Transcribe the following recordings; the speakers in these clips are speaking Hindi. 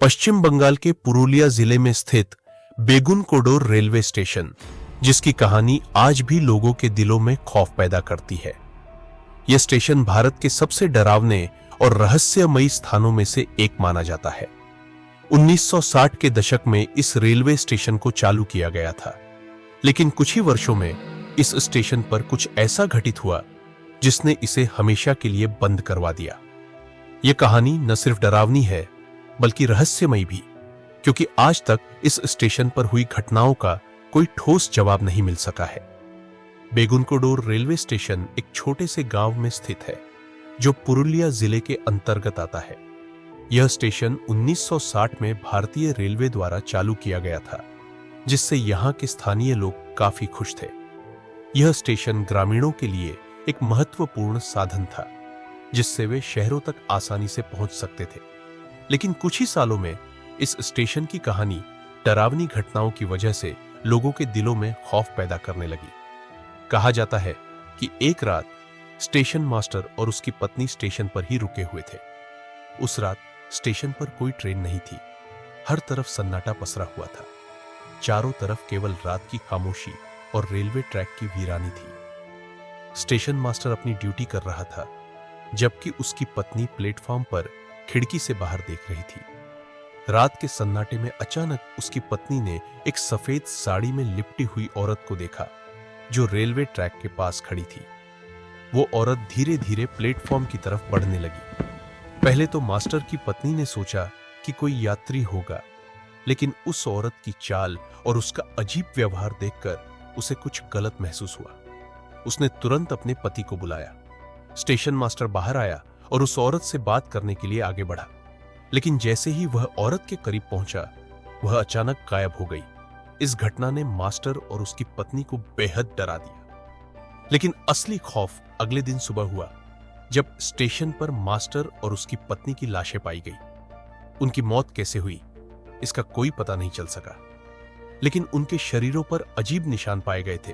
पश्चिम बंगाल के पुरुलिया जिले में स्थित बेगुनकोडोर रेलवे स्टेशन, जिसकी कहानी आज भी लोगों के दिलों में खौफ पैदा करती है। यह स्टेशन भारत के सबसे डरावने और रहस्यमयी स्थानों में से एक माना जाता है। 1960 के दशक में इस रेलवे स्टेशन को चालू किया गया था, लेकिन कुछ ही वर्षों में इस स्टेशन पर कुछ ऐसा घटित हुआ जिसने इसे हमेशा के लिए बंद करवा दिया। यह कहानी न सिर्फ डरावनी है बल्कि रहस्यमयी भी, क्योंकि आज तक इस स्टेशन पर हुई घटनाओं का कोई ठोस जवाब नहीं मिल सका है। बेगुनकोडोर रेलवे स्टेशन एक छोटे से गांव में स्थित है जो पुरुलिया जिले के अंतर्गत आता है। यह स्टेशन 1960 में भारतीय रेलवे द्वारा चालू किया गया था, जिससे यहां के स्थानीय लोग काफी खुश थे। यह स्टेशन ग्रामीणों के लिए एक महत्वपूर्ण साधन था, जिससे वे शहरों तक आसानी से पहुंच सकते थे। लेकिन कुछ ही सालों में इस स्टेशन की कहानी डरावनी घटनाओं की वजह से लोगों के दिलों में खौफ पैदा करने लगी। कहा जाता है कि एक रात स्टेशन मास्टर और उसकी पत्नी स्टेशन पर ही रुके हुए थे। उस रात स्टेशन पर कोई ट्रेन नहीं थी। हर तरफ सन्नाटा पसरा हुआ था। चारों तरफ केवल रात की खामोशी और रेलवे ट्रैक की वीरानी थी। स्टेशन मास्टर अपनी ड्यूटी कर रहा था, जबकि उसकी पत्नी प्लेटफॉर्म पर खिड़की से बाहर देख रही थी। रात के सन्नाटे में अचानक उसकी पत्नी ने एक सफेद साड़ी में लिपटी हुई औरत को देखा, जो रेलवे ट्रैक के पास खड़ी थी। वो औरत धीरे धीरे प्लेटफॉर्म की तरफ बढ़ने लगी। पहले तो मास्टर की पत्नी ने सोचा कि कोई यात्री होगा, लेकिन उस औरत की चाल और उसका अजीब व्यवहार देखकर उसे कुछ गलत महसूस हुआ। उसने तुरंत अपने पति को बुलाया। स्टेशन मास्टर बाहर आया और उस औरत से बात करने के लिए आगे बढ़ा, लेकिन जैसे ही वह औरत के करीब पहुंचा, वह अचानक गायब हो गई। इस घटना ने मास्टर और उसकी पत्नी को बेहद डरा दिया। लेकिन असली खौफ अगले दिन सुबह हुआ, जब स्टेशन पर मास्टर और उसकी पत्नी की लाशें पाई गई। उनकी मौत कैसे हुई, इसका कोई पता नहीं चल सका, लेकिन उनके शरीरों पर अजीब निशान पाए गए थे,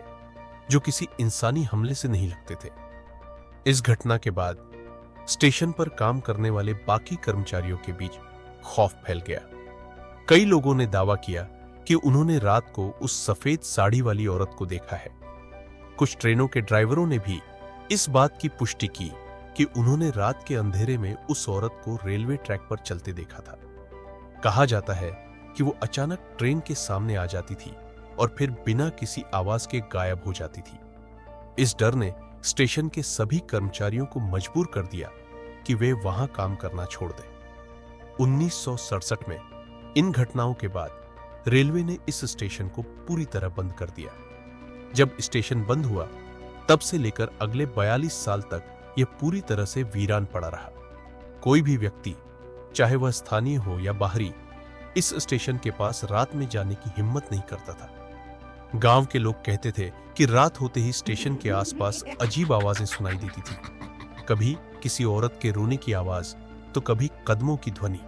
जो किसी इंसानी हमले से नहीं लगते थे। इस घटना के बाद स्टेशन पर काम करने वाले बाकी कर्मचारियों के बीच खौफ फैल गया। कई लोगों ने दावा किया कि उन्होंने रात को उस सफेद साड़ी वाली औरत को देखा है। कुछ ट्रेनों के ड्राइवरों ने भी इस बात की पुष्टि की कि उन्होंने रात के अंधेरे में उस औरत को रेलवे ट्रैक पर चलते देखा था। कहा जाता है कि वो अचानक ट्रेन के सामने आ जाती थी और फिर बिना किसी आवाज के गायब हो जाती थी। इस डर ने स्टेशन के सभी कर्मचारियों को मजबूर कर दिया कि वे वहां काम करना छोड़ दें। 1967 में इन घटनाओं के बाद रेलवे ने इस स्टेशन को पूरी तरह बंद कर दिया। जब स्टेशन बंद हुआ, तब से लेकर अगले 42 साल तक यह पूरी तरह से वीरान पड़ा रहा। कोई भी व्यक्ति, चाहे वह स्थानीय हो या बाहरी, इस स्टेशन के पास रात में जाने की हिम्मत नहीं करता था। गांव के लोग कहते थे कि रात होते ही स्टेशन के आसपास अजीब आवाजें सुनाई देती थी। कभी किसी औरत के रोने की आवाज, तो कभी कदमों की ध्वनि।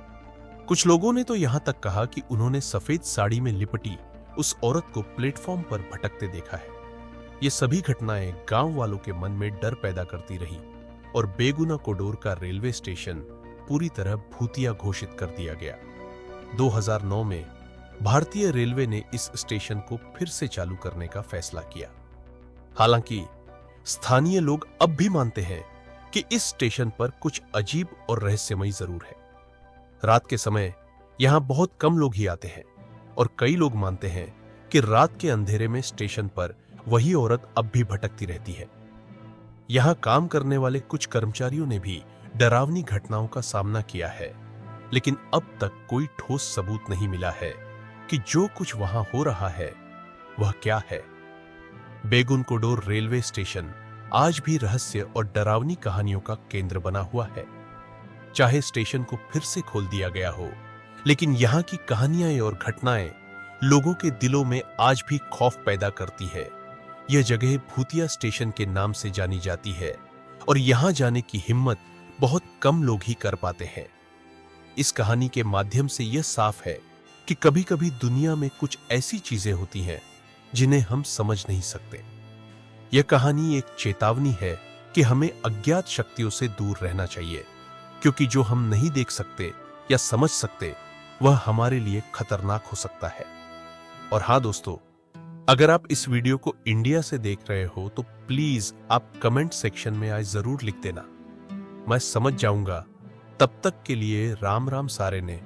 कुछ लोगों ने तो यहां तक कहा कि उन्होंने सफेद साड़ी में लिपटी उस औरत को प्लेटफॉर्म पर भटकते देखा है। ये सभी घटनाएं गांव वालों के मन में डर पैदा करती रही और बेगुनाकोडोर का रेलवे स्टेशन पूरी तरह भूतिया घोषित कर दिया गया। 2009 में भारतीय रेलवे ने इस स्टेशन को फिर से चालू करने का फैसला किया। हालांकि स्थानीय लोग अब भी मानते हैं कि इस स्टेशन पर कुछ अजीब और रहस्यमयी जरूर है। रात के समय यहां बहुत कम लोग ही आते हैं और कई लोग मानते हैं कि रात के अंधेरे में स्टेशन पर वही औरत अब भी भटकती रहती है। यहां काम करने वाले कुछ कर्मचारियों ने भी डरावनी घटनाओं का सामना किया है, लेकिन अब तक कोई ठोस सबूत नहीं मिला है कि जो कुछ वहां हो रहा है वह क्या है। बेगुनकोडोर रेलवे स्टेशन आज भी रहस्य और डरावनी कहानियों का केंद्र बना हुआ है। चाहे स्टेशन को फिर से खोल दिया गया हो, लेकिन यहां की कहानियां और घटनाएं लोगों के दिलों में आज भी खौफ पैदा करती है। यह जगह भूतिया स्टेशन के नाम से जानी जाती है और यहां जाने की हिम्मत बहुत कम लोग ही कर पाते हैं। इस कहानी के माध्यम से यह साफ है कि कभी-कभी दुनिया में कुछ ऐसी चीजें होती हैं जिन्हें हम समझ नहीं सकते। यह कहानी एक चेतावनी है कि हमें अज्ञात शक्तियों से दूर रहना चाहिए, क्योंकि जो हम नहीं देख सकते या समझ सकते, वह हमारे लिए खतरनाक हो सकता है। और हाँ दोस्तों, अगर आप इस वीडियो को इंडिया से देख रहे हो तो प्लीज आप कमेंट सेक्शन में आज जरूर लिख देना, मैं समझ जाऊंगा। तब तक के लिए राम राम सारे ने।